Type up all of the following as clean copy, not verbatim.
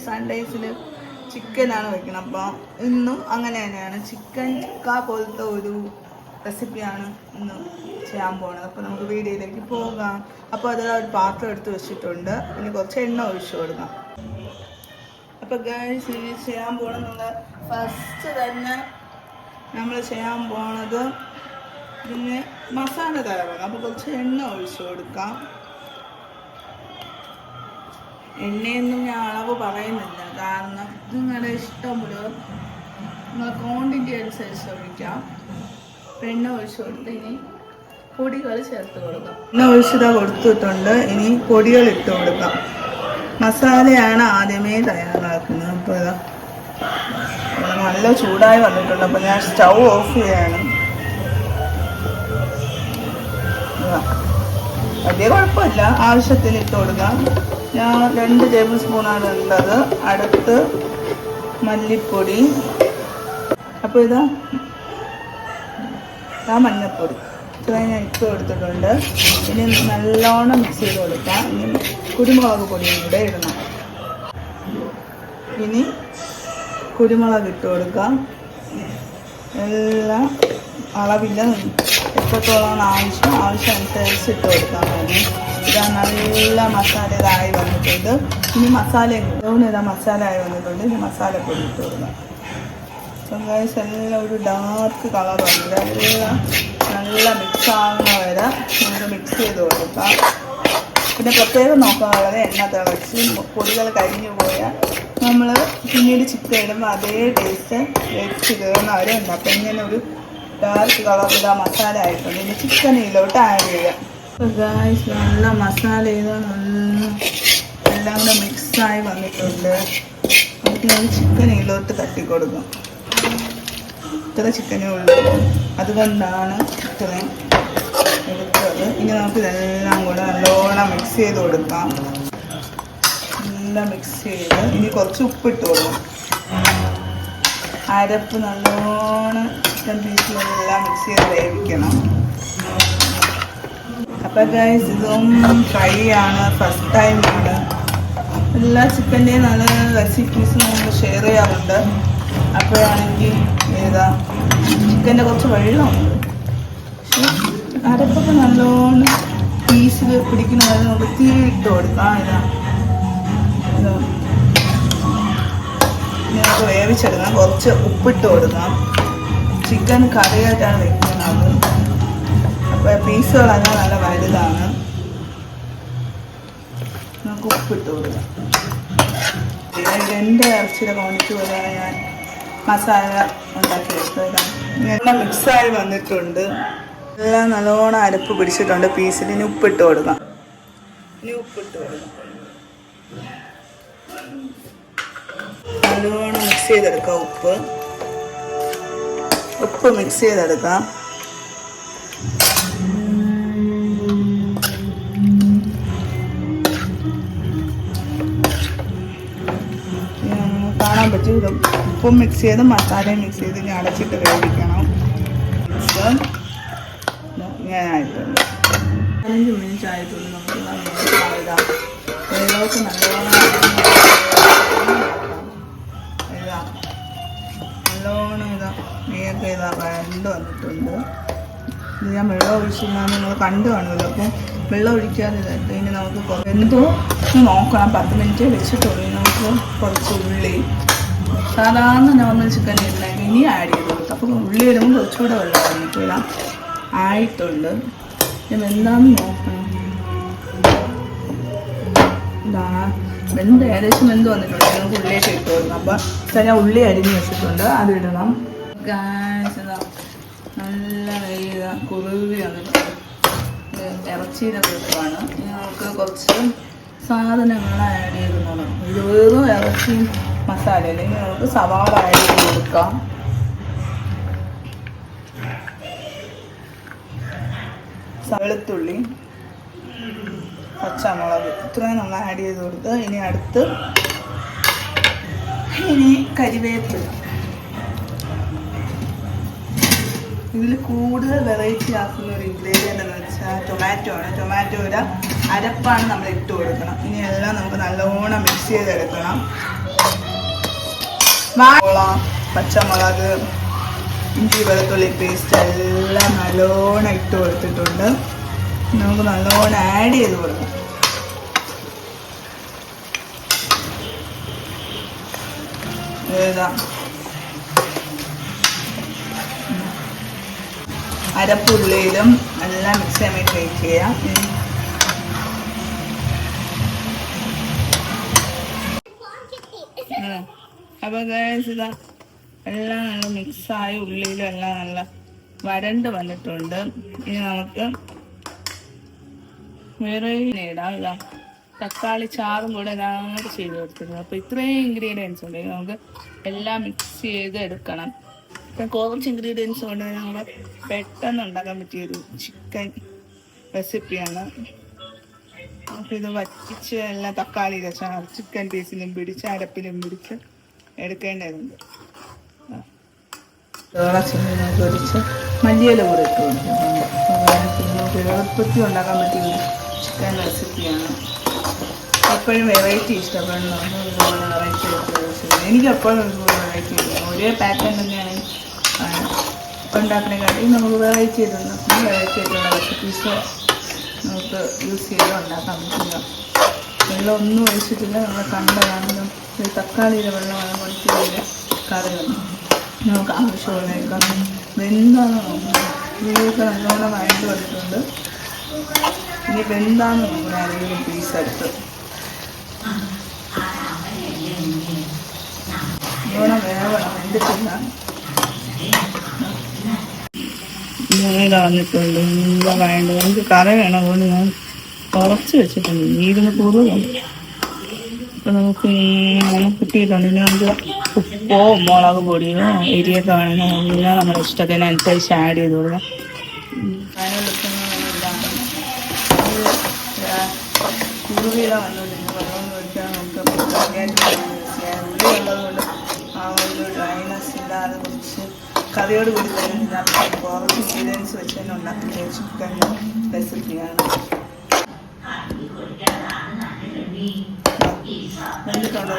സൺഡേസിൽ ചിക്കനാണ് വെക്കണം. അപ്പം ഇന്നും അങ്ങനെ തന്നെയാണ്. ചിക്കൻ ടിക്ക പോലത്തെ ഒരു റെസിപ്പിയാണ് ഇന്ന് ചെയ്യാൻ പോകുന്നത്. അപ്പോൾ നമുക്ക് വീഡിയോയിലേക്ക് പോകാം. അപ്പോൾ അതിൽ ഒരു പാത്രം എടുത്ത് വെച്ചിട്ടുണ്ട്. ഇനി കുറച്ച് എണ്ണ ഒഴിച്ചു കൊടുക്കാം. അപ്പോൾ ഗൈസ് ഇനി ചെയ്യാൻ പോകണമെന്നുള്ള ഫസ്റ്റ് തന്നെ നമ്മൾ ചെയ്യാൻ പോണത് പിന്നെ മസാല തയ്യാറാക്കാം. അപ്പോൾ കുറച്ച് എണ്ണ ഒഴിച്ചു കൊടുക്കാം. എണ്ണയൊന്നും ഞാൻ അളവ് പറയുന്നില്ല, കാരണം ഇത് നിങ്ങളുടെ ഇഷ്ടം പോലെ നിങ്ങൾ ക്വാണ്ടിറ്റി അനുസരിച്ച് ഒഴിക്കാം. അപ്പം എണ്ണ ഒഴിച്ചു കൊടുത്ത് ഇനി പൊടികൾ ചേർത്ത് കൊടുക്കാം. എണ്ണ ഒഴിച്ചതാ കൊടുത്തിട്ടുണ്ട്. ഇനി പൊടികൾ ഇട്ട് കൊടുക്കാം. മസാലയാണ് ആദ്യമേ തയ്യാറാക്കുന്നത്. അപ്പോൾ ഇതാ നല്ല ചൂടായി വന്നിട്ടുണ്ട്. അപ്പോൾ ഞാൻ സ്റ്റൗ ഓഫ് ചെയ്യാണ്. വലിയ കുഴപ്പമില്ല, ആവശ്യത്തിന് ഇട്ട് കൊടുക്കാം. ഞാൻ 2 ടേബിൾ സ്പൂണാണ് ഉള്ളത്. അടുത്ത് മല്ലിപ്പൊടി, അപ്പോൾ ഇതാ മഞ്ഞൾപ്പൊടി ഇത്രയും ഞാൻ ഇട്ട് കൊടുത്തിട്ടുണ്ട്. ഇനി നല്ലോണം മിക്സ് ചെയ്ത് കൊടുക്കാം. ഇനി കുരുമുളക് പൊടിയും കൂടെ ഇടണം. ഇനി കുരുമുളക് ഇട്ട് കൊടുക്കാം. എല്ലാം അളവില്ല, എത്രത്തോളം ആവശ്യമനുസരിച്ച് ഇട്ട് കൊടുക്കാൻ മതി. ഇതാ നല്ല മസാല ഇതായി വന്നിട്ടുണ്ട്. ഇനി മസാല ആയി വന്നിട്ടുണ്ട്. ഇനി മസാലപ്പൊടി ഇട്ട് കൊടുക്കാം. ഗൈസ് എല്ലാം ഒരു ഡാർക്ക് കളർ വന്നിട്ട് എല്ലാം നല്ല മിക്സ് ആകുന്ന വരെ നമുക്ക് മിക്സ് ചെയ്ത് കൊടുക്കാം. പിന്നെ പ്രത്യേകം നോക്കാനുള്ളത് എണ്ണ തിളച്ച് പൊടികൾ കരിഞ്ഞു പോയാൽ നമ്മൾ പിന്നീട് ചിക്കൻ ഇടുമ്പോൾ അതേ ടേസ്റ്റ് വെച്ച് കയറുന്നവരെ ഉണ്ട്. അപ്പം ഇങ്ങനെ ഒരു ഡാർക്ക് കളർ ഇതാ മസാല ആയിട്ടുണ്ട്. ഇനി ചിക്കൻ ഇതിലോട്ട് ആഡ് ചെയ്യാം. അപ്പോൾ ഗൈസ് നല്ല മസാല ചെയ്ത് നല്ല എല്ലാം കൂടെ മിക്സായി വന്നിട്ടുണ്ട്. നമുക്ക് ഞാൻ ചിക്കൻ ഇതിലോട്ട് തട്ടിക്കൊടുക്കും. ഇത്ര ചിക്കനേ ഉള്ളൂ, അതുകൊണ്ടാണ് ഇത്രയും എടുത്തത്. ഇനി നമുക്ക് ഇതെല്ലാം കൂടെ നല്ലോണം മിക്സ് ചെയ്ത് കൊടുക്കാം. എല്ലാം മിക്സ് ചെയ്ത് ഇനി കുറച്ച് ഉപ്പിട്ട് കൊടുക്കും. അരപ്പ് നല്ലോണം ചിക്കൻ പീസിലെല്ലാം മിക്സ് ചെയ്ത് വേവിക്കണം. അപ്പോൾ ഗൈസ് ഇതും ഫ്രൈ ആണ്, ഫസ്റ്റ് ടൈമാണ്. എല്ലാ ചിക്കൻ്റെയും നല്ല റെസിപ്പീസ് നമ്മൾ ഷെയർ ചെയ്യാറുണ്ട്. അപ്പോഴാണെങ്കിൽ ചിക്കൻ്റെ കുറച്ച് വെള്ളമുണ്ട്, പക്ഷെ അരപ്പൊക്കെ നല്ലോണം പീസിൽ പിടിക്കുന്നത് നമുക്ക് തീ ഇട്ട് കൊടുക്കാം. നമുക്ക് വേവിച്ചെടുക്കാം. കുറച്ച് ഉപ്പിട്ട് കൊടുക്കാം. ചിക്കൻ കറിയായിട്ടാണ് വെക്കുന്നത്. അപ്പോൾ പീസുകളെല്ലാം നല്ല വലുതാണ്. നമുക്ക് ഉപ്പിട്ട് കൊടുക്കാം. എൻ്റെ ഇറച്ചിയുടെ ക്വാണ്ടിറ്റി പോലെയാണ് ഞാൻ മസാല ഉണ്ടാക്കിയെടുത്തത്. എല്ലാം മിക്സായി വന്നിട്ടുണ്ട്. എല്ലാം നല്ലോണം അരപ്പ് പിടിച്ചിട്ടുണ്ട് പീസിൽ. ഇനി ഉപ്പിട്ട് കൊടുക്കാം. നല്ലോണം മിക്സ് ചെയ്തെടുക്കാം. ഉപ്പ് മിക്സ് ചെയ്തെടുക്കാം. കാണാൻ പറ്റും. ഇത് ഉപ്പും മിക്സ് ചെയ്ത് മസാലയും മിക്സ് ചെയ്ത് ഇനി അടച്ചിട്ട് വേവിക്കണം. ഇങ്ങനെ ആയിട്ടുണ്ട്. 15 മിനിറ്റ് ആയിട്ടുണ്ട്. നമുക്ക് വെള്ളമൊക്കെ നല്ലോണം നെയ്യൊക്കെ വരണ്ട് വന്നിട്ടുണ്ട്. ഇത് ഞാൻ വെള്ളം ഒഴിച്ചില്ലാന്ന് നിങ്ങൾ കണ്ടു കാണുമല്ലോ. അപ്പം വെള്ളം ഒഴിക്കാതെ ഇതായിട്ട് ഇനി നമുക്ക് എന്തോ നോക്കണം. 10 മിനിറ്റ് വെച്ചിട്ടുള്ളൂ. നമുക്ക് കുറച്ച് ഉള്ളി, സാധാരണ നോർമൽ ചിക്കൻ ഇടണമെങ്കിൽ ഇനി ആഡ് ചെയ്ത് കൊടുക്കും. അപ്പോൾ ഉള്ളി ഇടുമ്പോൾ കുറച്ചുകൂടെ വെള്ളം വന്നിട്ടില്ല ആയിട്ടുണ്ട്. എന്താണെന്ന് നോക്കണം. ഏകദേശം വെന്ത് വന്നിട്ടുണ്ട്. നമുക്ക് ഉള്ളിയൊക്കെ ഇട്ട് കൊടുക്കാം. അപ്പോൾ ഞാൻ ഉള്ളി അരിഞ്ഞ് വെച്ചിട്ടുണ്ട്, അത് ഇടണം. നല്ല കുറുവി വന്നിട്ടുണ്ട്. ഇറച്ചിയുടെ കുറുപ്പാണ്. നമുക്ക് കുറച്ച് സാധനങ്ങൾ ആഡ് ചെയ്ത് നോക്കണം. ഇത് വെറും ഇറച്ചിയും മസാല അല്ലെങ്കിൽ നമുക്ക് സവാള ആഡ് ചെയ്ത് കൊടുക്കാം. വെളുത്തുള്ളി, പച്ചമുളക് ഇത്രയും നമ്മൾ ആഡ് ചെയ്ത് കൊടുത്ത് ഇനി കരിവേപ്പില ഇതിൽ കൂടുതൽ വെറൈറ്റി ആക്കുന്ന ഒരു ഇൻഗ്രീഡിയൻ്റ് എന്ന് വെച്ചാൽ ടൊമാറ്റോ ആണ്. ടൊമാറ്റോയുടെ അരപ്പാണ് നമ്മൾ ഇട്ട് കൊടുക്കണം. ഇനി എല്ലാം നമുക്ക് നല്ലോണം മിക്സ് ചെയ്തെടുക്കണം. പച്ചമുളക്, ഇഞ്ചി വെളുത്തുള്ളി പേസ്റ്റ് എല്ലാം നല്ലോണം ഇട്ട് കൊടുത്തിട്ടുണ്ട്. നമുക്ക് നല്ലോണം ആഡ് ചെയ്ത് കൊടുക്കാം. അരപ്പുള്ളിയിലും എല്ലാം മിക്സ് ചെയ്യാൻ വേണ്ടി വെയിറ്റ് ചെയ്യാം. അപ്പോൾ ഇതാ എല്ലാം നല്ല മിക്സായി ഉള്ളിയിലും എല്ലാം നല്ല വരണ്ട് വന്നിട്ടുണ്ട്. ഇനി നമുക്ക് വേറെ ഇടാം. ഇതാ തക്കാളി ചാറും കൂടെ ഇതാണ്ട് ചെയ്ത് കൊടുത്തിട്ടുണ്ട്. അപ്പോൾ ഇത്രയും ഇൻഗ്രീഡിയൻസ് ഉണ്ടെങ്കിൽ നമുക്ക് എല്ലാം മിക്സ് ചെയ്ത് എടുക്കണം. ഇപ്പം കുറച്ച് ഇൻഗ്രീഡിയൻസ് കൊണ്ട് നമ്മൾ പെട്ടെന്ന് ഉണ്ടാക്കാൻ പറ്റിയൊരു ചിക്കൻ റെസിപ്പിയാണ്. നമുക്കിത് വറ്റിച്ച് എല്ലാം തക്കാളിയുടെ ചാറ് ചിക്കൻ പീസിലും പിടിച്ച് അരപ്പിലും പിടിച്ച് എടുക്കേണ്ടതുണ്ട്. പൊരിച്ച് മല്ലിയില കൂടെ ഇട്ട് കൊടുക്കുന്നുണ്ട്. നമുക്ക് എളുപ്പത്തിൽ ഉണ്ടാക്കാൻ പറ്റിയ ചിക്കൻ റെസിപ്പിയാണ്. എപ്പോഴും വെറൈറ്റി ഇഷ്ടപ്പെടണം. ഒരുപാട് വെറൈറ്റി എനിക്ക് എപ്പോഴും ഒരുപാട് വെറൈറ്റി ചെയ്യണം. ഒരേ പാറ്റേൺ തന്നെയാണ് ഉണ്ടാക്കണേക്കാട്ടി നമുക്ക് വെറൈറ്റി ചെയ്തിട്ടുണ്ട്. വെറൈറ്റി ആയിട്ടുള്ള റെസിപ്പീസ് നമുക്ക് യൂസ് ചെയ്ത് ഉണ്ടാക്കാൻ പറ്റില്ല. വെള്ളം ഒന്നും ഒഴിച്ചിട്ടില്ല. നമ്മൾ കണ്ടതാണ് ഒരു തക്കാളിയുടെ വെള്ളമാണ് കൊടുത്തില്ല. കറി വന്നു നമുക്ക് ആവശ്യമുള്ളതൊക്കെ വെന്താന്ന് നോക്കണം. ഇതിലേക്ക് നല്ലോണം വഴണ്ട് വന്നിട്ടുണ്ട്. ഇനി വെന്താന്ന് നോക്കണം. ആരെങ്കിലും പീസ് എടുത്ത് നല്ലോണം വേവണം. വെന്തിട്ടില്ല. വന്നിട്ടുണ്ട്. എന്താ വേണ്ടത്? എനിക്ക് കറി വേണം. അതുകൊണ്ട് ഞാൻ കുറച്ച് വെച്ചിട്ടുണ്ട്. നീരുന്ന് കൂടുതലും ഇപ്പം നമുക്ക് കിട്ടിയിട്ടുണ്ട്. ഇനി നമുക്ക് ഉപ്പോ മുളക് പൊടിയോ എരിയൊക്കെ വേണമെങ്കിൽ നമ്മുടെ ഇഷ്ടത്തിനനുസരിച്ച് ആഡ് ചെയ്ത് കൊടുക്കാം. കുറുവിയില വന്നുകൊണ്ടിരുന്നു. വെള്ളം ഒഴിക്കാൻ നമുക്ക് ഉള്ളി ഉള്ളതുകൊണ്ട് ആ ഒരു ഡ്രൈനസ് ഇല്ലാതെ കുറച്ച് കറിയോട് കൂടി വരുന്നില്ല. കുറച്ച് ഇൻഗ്രീഡിയൻസ് വെച്ച് തന്നെ ഉണ്ടാക്കിയ ചിക്കൻ റെസിപ്പിയാണ്. വെന്തിട്ടുണ്ടോ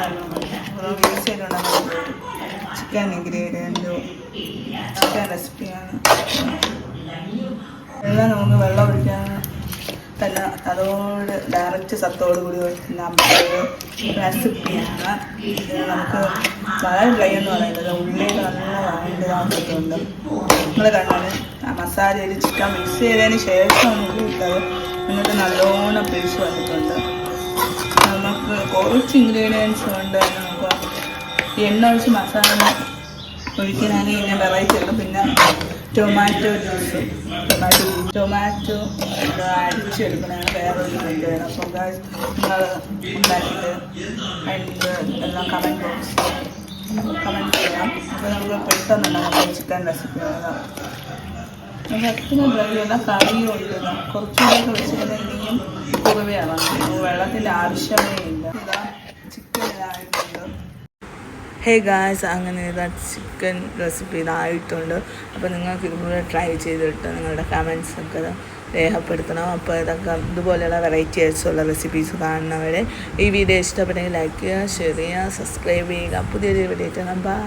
യൂസ് ചെയ്തുണ്ടാക്കുന്ന ചിക്കൻ ഇൻഗ്രീഡിയൻറ്റും ചിക്കൻ റെസിപ്പിയാണ്. എല്ലാം നമുക്ക് വെള്ളം ഒഴിക്കാൻ തന്നെ അതോട് ഡയറക്റ്റ് സത്തോട് കൂടി ഒരു റെസിപ്പിയാണ്. ഇത് നമുക്ക് വളരെ ഡ്രൈ എന്ന് പറയുന്നത് ഉള്ളിൽ നല്ല വാങ്ങിയിട്ടുണ്ട്. നിങ്ങൾ കണ്ടാൽ ആ മസാലയിൽ ചിക്കൻ മിക്സ് ചെയ്തതിന് ശേഷമാണ് ഉള്ളി ഇട്ടത്. എന്നിട്ട് നല്ലോണം പിടിച്ച് വന്നിട്ടുണ്ട്. നമുക്ക് കുറച്ച് ഇൻഗ്രീഡിയൻസ് കൊണ്ട് തന്നെ നമുക്ക് എണ്ണ ഒഴിച്ച് മസാല ഒഴിക്കാനാണെങ്കിൽ ഇങ്ങനെ വെറൈറ്റി എടുക്കും. പിന്നെ ടൊമാറ്റോ ജ്യൂസ് ടൊമാറ്റോ അടിച്ചെടുക്കണതാണ് വേറൊരു ഇത് വേണം. അപ്പോൾ നിങ്ങൾ ഉണ്ടാക്കിയിട്ട് അതിൻ്റെ എല്ലാം കമൻറ്റ് ചെയ്യാം. അപ്പോൾ നമുക്ക് പെട്ടെന്നുണ്ടാകും ചിക്കൻ റെസിപ്പി. ഭക്ഷണം ഡ്രൈയല്ല കറിയും ഉണ്ട്. കുറച്ചുകൂടെയൊക്കെ വെച്ചിട്ടുണ്ടെങ്കിലും കുറവയാണ്. വെള്ളത്തിൻ്റെ ആവശ്യമേ ഇല്ല. ഇതാ ചിക്കൻ ഇതായിട്ടുണ്ട്. ഹേ ഗായ്സ്, അങ്ങനെ ഇതാ ചിക്കൻ റെസിപ്പി ഇതായിട്ടുണ്ട്. അപ്പോൾ നിങ്ങൾക്ക് ഇതുപോലെ ട്രൈ ചെയ്തിട്ട് നിങ്ങളുടെ കമൻസൊക്കെ രേഖപ്പെടുത്തണം. അപ്പോൾ ഇതൊക്കെ ഇതുപോലെയുള്ള വെറൈറ്റി ആയിട്ടുള്ള റെസിപ്പീസ് കാണുന്നവരെ ഈ വീഡിയോ ഇഷ്ടപ്പെട്ടെങ്കിൽ ലൈക്ക് ചെയ്യുക, ഷെയർ ചെയ്യുക, സബ്സ്ക്രൈബ് ചെയ്യുക. പുതിയൊരു വീഡിയോ കാണാം. ബൈ.